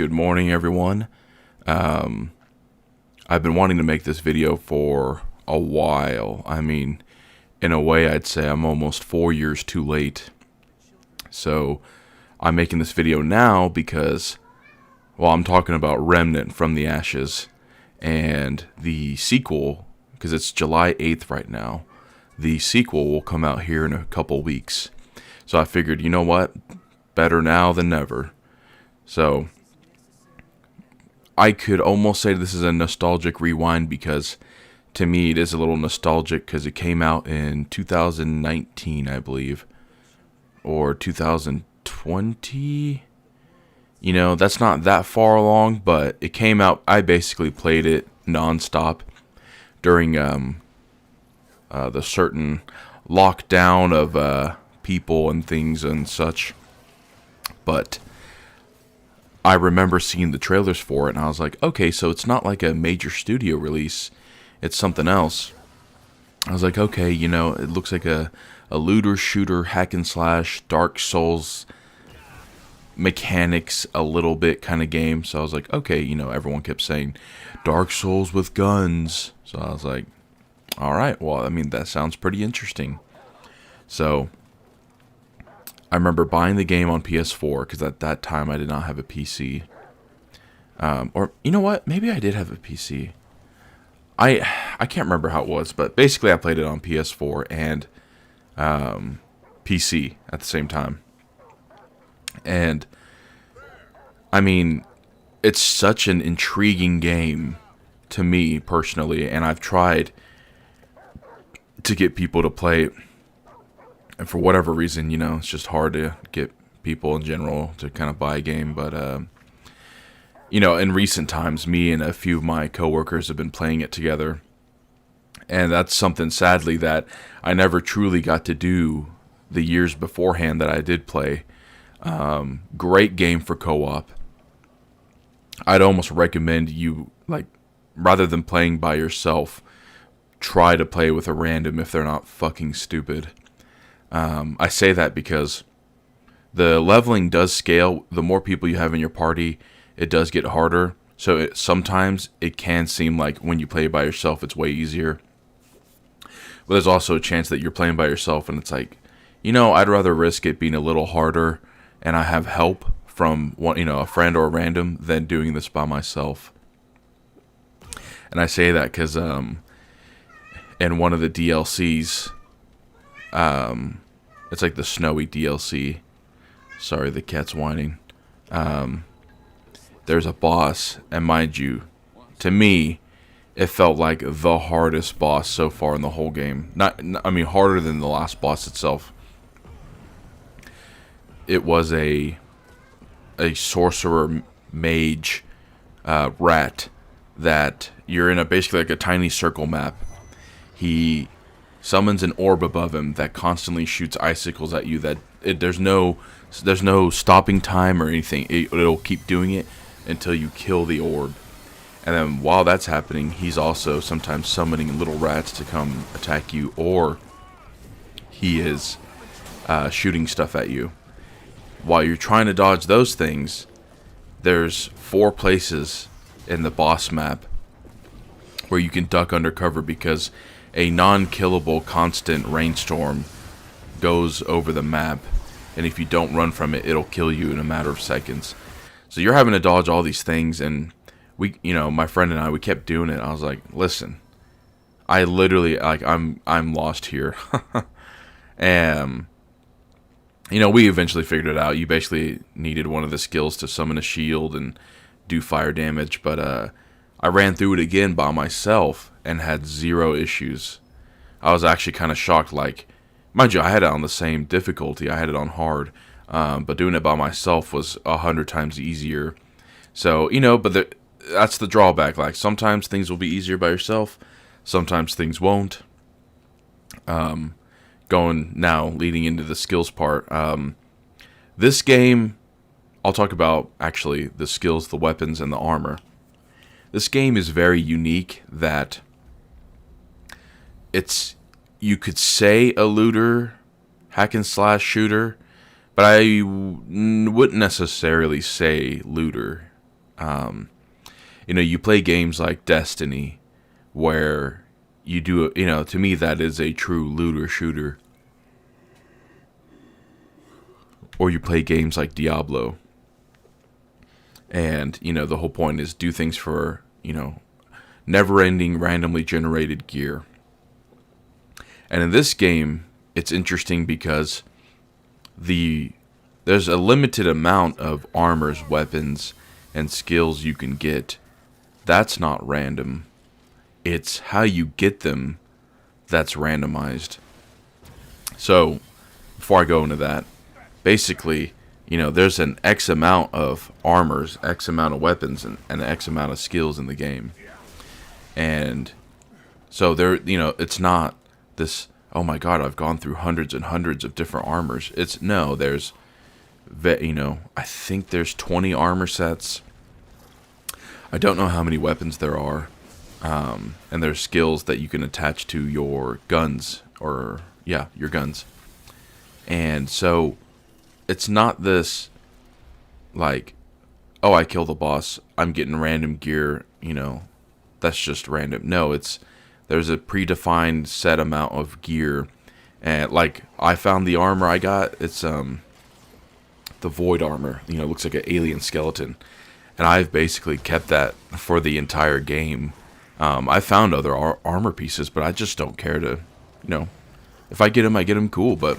Good morning, everyone. Um, I've been wanting to make this video for a while. I mean, in a way, I'd say I'm almost 4 years too late. So, I'm making this video now because, well, I'm talking about Remnant from the Ashes and the sequel, because it's July 8th right now. The sequel will come out here in a couple weeks. So I figured, you know what? Better now than never. So, I could almost say this is a nostalgic rewind because to me it is a little nostalgic because it came out in 2019, I believe, or 2020. You know, that's not that far along, but it came out. I basically played it nonstop during the certain lockdown of people and things and such. But I remember seeing the trailers for it, and I was like, okay, so it's not like a major studio release. It's something else. I was like, okay, you know, it looks like a looter shooter hack and slash Dark Souls mechanics a little bit kind of game. So I was like, okay, you know, everyone kept saying Dark Souls with guns. So I was like, all right, well, I mean, that sounds pretty interesting. So I remember buying the game on PS4 because at that time I did not have a PC. Or you know what? Maybe I did have a PC. I can't remember how it was, but basically I played it on PS4 and PC at the same time. And I mean, it's such an intriguing game to me personally, and I've tried to get people to play it. And for whatever reason, you know, it's just hard to get people in general to kind of buy a game. But, you know, in recent times, me and a few of my coworkers have been playing it together. And that's something, sadly, that I never truly got to do the years beforehand that I did play. Great game for co-op. I'd almost recommend you, like, rather than playing by yourself, try to play with a random if they're not fucking stupid. I say that because the leveling does scale. The more people you have in your party, it does get harder. So sometimes it can seem like when you play by yourself, it's way easier. But there's also a chance that you're playing by yourself and it's like, you know, I'd rather risk it being a little harder and I have help from one, you know, a friend or a random than doing this by myself. And I say that because in one of the DLCs, it's like the snowy DLC. Sorry, the cat's whining. There's a boss, and mind you, to me, it felt like the hardest boss so far in the whole game. I mean, harder than the last boss itself. It was a sorcerer mage rat that you're in basically like a tiny circle map. He summons an orb above him that constantly shoots icicles at you. There's no stopping time or anything. It'll keep doing it until you kill the orb. And then while that's happening, he's also sometimes summoning little rats to come attack you, or he is shooting stuff at you. While you're trying to dodge those things, there's 4 places in the boss map where you can duck under cover because a non-killable constant rainstorm goes over the map, and if you don't run from it, it'll kill you in a matter of seconds. So you're having to dodge all these things, and we, you know, my friend and I, we kept doing it. I was like, listen, I literally, like, I'm lost here. And you know, we eventually figured it out. You basically needed one of the skills to summon a shield and do fire damage, but I ran through it again by myself and had 0 issues. I was actually kind of shocked. Like, mind you, I had it on the same difficulty. I had it on hard, but doing it by myself was 100 times easier. So, you know, but that's the drawback. Like, sometimes things will be easier by yourself. Sometimes things won't. Going now, leading into the skills part. This game, I'll talk about actually the skills, the weapons, and the armor. This game is very unique that it's, you could say a looter, hack and slash shooter, but I wouldn't necessarily say looter. You play games like Destiny, where you do, to me that is a true looter shooter. Or you play games like Diablo, and the whole point is do things for never-ending randomly generated gear. And in this game, it's interesting because there's a limited amount of armors, weapons, and skills you can get. That's not random. It's how you get them that's randomized. So, before I go into that, basically, there's an X amount of armors, X amount of weapons, and X amount of skills in the game. And so it's not this, oh my god, I've gone through hundreds and hundreds of different armors. There's, I think there's 20 armor sets. I don't know how many weapons there are. And there's skills that you can attach to your guns, your guns. And so it's not this, like, oh, I killed the boss, I'm getting random gear, that's just random. No, there's a predefined set amount of gear. And, like, I found the armor I got, it's, the void armor, it looks like an alien skeleton. And I've basically kept that for the entire game. I found other armor pieces, but I just don't care to, if I get them, cool, but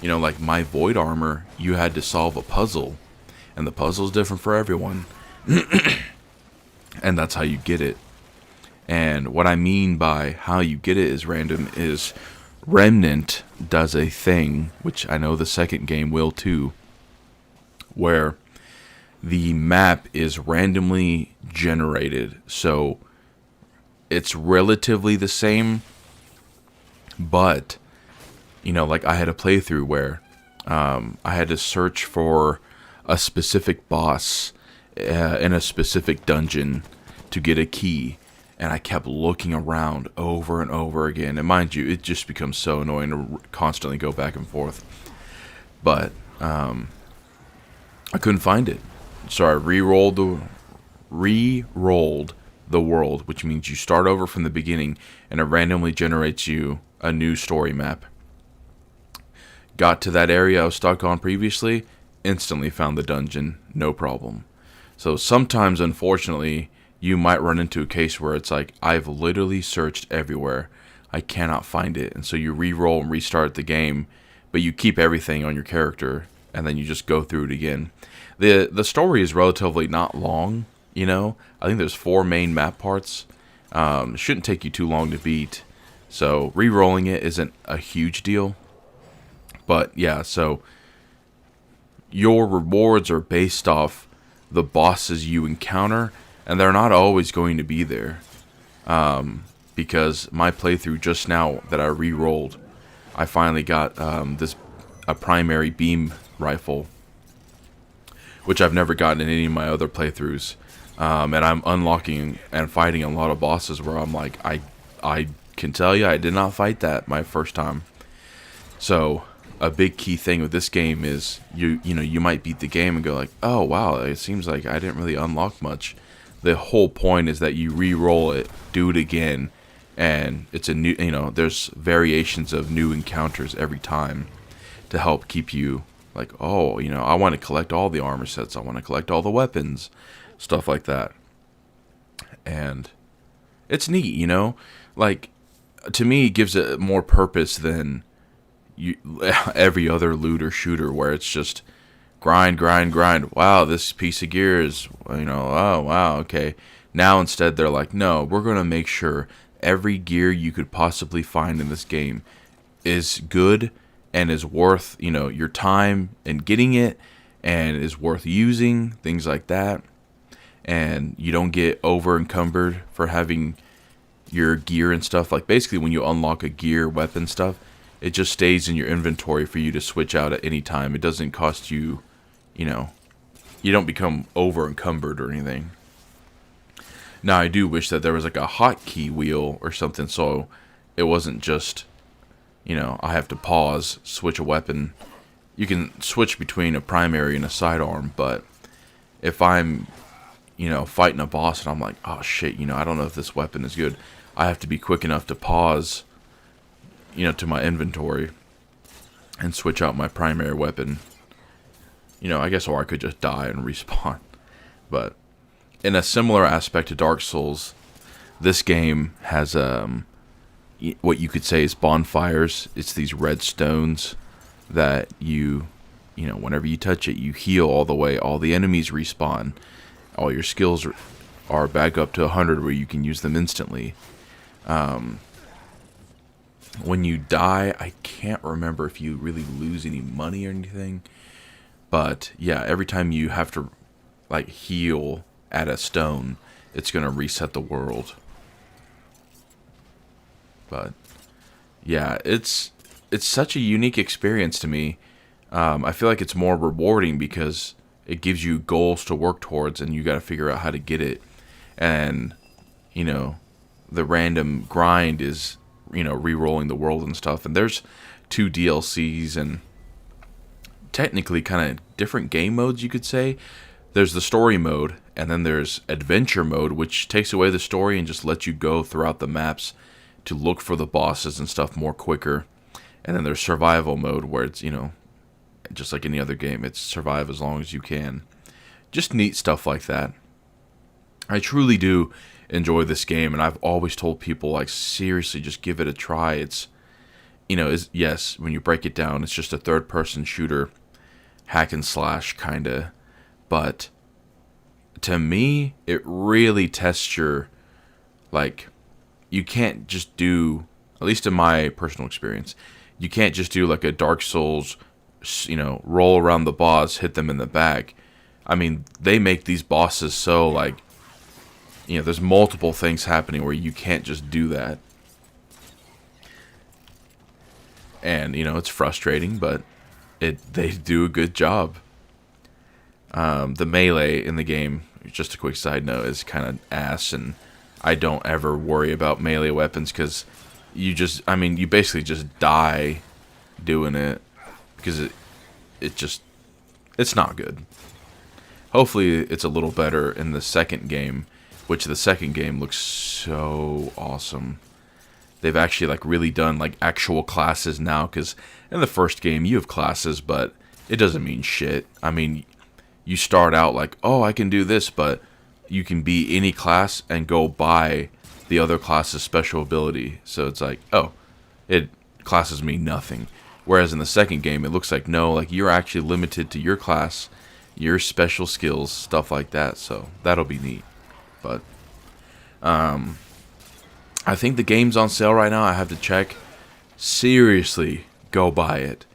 like my void armor, you had to solve a puzzle, and the puzzle's different for everyone. And that's how you get it. And what I mean by how you get it is random is Remnant does a thing, which I know the second game will too, where the map is randomly generated. So it's relatively the same, but like I had a playthrough where I had to search for a specific boss in a specific dungeon to get a key, and I kept looking around over and over again. And mind you, it just becomes so annoying to constantly go back and forth. But I couldn't find it, so I re-rolled the world, which means you start over from the beginning, and it randomly generates you a new story map. Got to that area I was stuck on previously, instantly found the dungeon, no problem. So sometimes, unfortunately, you might run into a case where it's like, I've literally searched everywhere, I cannot find it, and so you re-roll and restart the game, but you keep everything on your character, and then you just go through it again. The story is relatively not long, I think there's 4 main map parts. Shouldn't take you too long to beat, so re-rolling it isn't a huge deal. But yeah, so your rewards are based off the bosses you encounter, and they're not always going to be there. Because my playthrough just now that I re-rolled, I finally got a primary beam rifle, which I've never gotten in any of my other playthroughs. And I'm unlocking and fighting a lot of bosses where I'm like, I can tell you I did not fight that my first time. So a big key thing with this game is you might beat the game and go like, oh wow, it seems like I didn't really unlock much. The whole point is that you re-roll it, do it again, and it's a new, there's variations of new encounters every time to help keep you like, oh, I want to collect all the armor sets, I want to collect all the weapons, stuff like that. And it's neat, like, to me, it gives it more purpose than every other looter shooter where it's just grind. Wow, this piece of gear is, oh wow, okay. Now instead they're like, no, we're going to make sure every gear you could possibly find in this game is good and is worth, your time in getting it, and is worth using, things like that. And you don't get over encumbered for having your gear and stuff. Like, basically when you unlock a gear, weapon stuff, it just stays in your inventory for you to switch out at any time. It doesn't cost you, you don't become over encumbered or anything. Now, I do wish that there was like a hotkey wheel or something, so it wasn't just, I have to pause, switch a weapon. You can switch between a primary and a sidearm, but if I'm, fighting a boss, and I'm like, oh shit, I don't know if this weapon is good. I have to be quick enough to pause, to my inventory and switch out my primary weapon. I guess, or I could just die and respawn. But in a similar aspect to Dark Souls, this game has what you could say is bonfires. It's these red stones that whenever you touch it, you heal all the way. All the enemies respawn. All your skills are back up to 100 where you can use them instantly. When you die, I can't remember if you really lose any money or anything. But yeah, every time you have to heal at a stone, it's going to reset the world. But yeah, it's such a unique experience to me. I feel like it's more rewarding because it gives you goals to work towards, and you got to figure out how to get it. And the random grind is re-rolling the world and stuff. And there's 2 DLCs and technically kind of different game modes, you could say. There's the story mode, and then there's adventure mode, which takes away the story and just lets you go throughout the maps to look for the bosses and stuff more quicker. And then there's survival mode, where it's, just like any other game, it's survive as long as you can. Just neat stuff like that. I truly do enjoy this game, and I've always told people, seriously, just give it a try. It's, yes, when you break it down, it's just a third-person shooter, hack and slash, kind of. But to me, it really tests your, you can't just do, at least in my personal experience, you can't just do a Dark Souls, roll around the boss, hit them in the back. I mean, they make these bosses so, there's multiple things happening where you can't just do that. And, it's frustrating, but they do a good job. The melee in the game, just a quick side note, is kind of ass, and I don't ever worry about melee weapons because you basically just die doing it because it's not good. Hopefully it's a little better in the second game, which the second game looks so awesome. They've actually really done actual classes now, because in the first game you have classes, but it doesn't mean shit. I mean, you start out oh, I can do this, but you can be any class and go buy the other class's special ability. So it's classes mean nothing. Whereas in the second game, it looks no, you're actually limited to your class, your special skills, stuff like that. So that'll be neat. But I think the game's on sale right now. I have to check. Seriously, go buy it.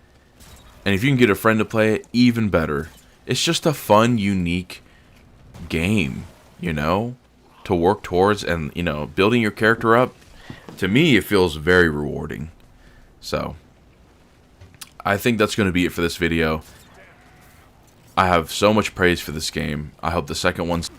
And if you can get a friend to play it, even better. It's just a fun, unique game, to work towards, and, building your character up. To me, it feels very rewarding. So, I think that's going to be it for this video. I have so much praise for this game. I hope the second one's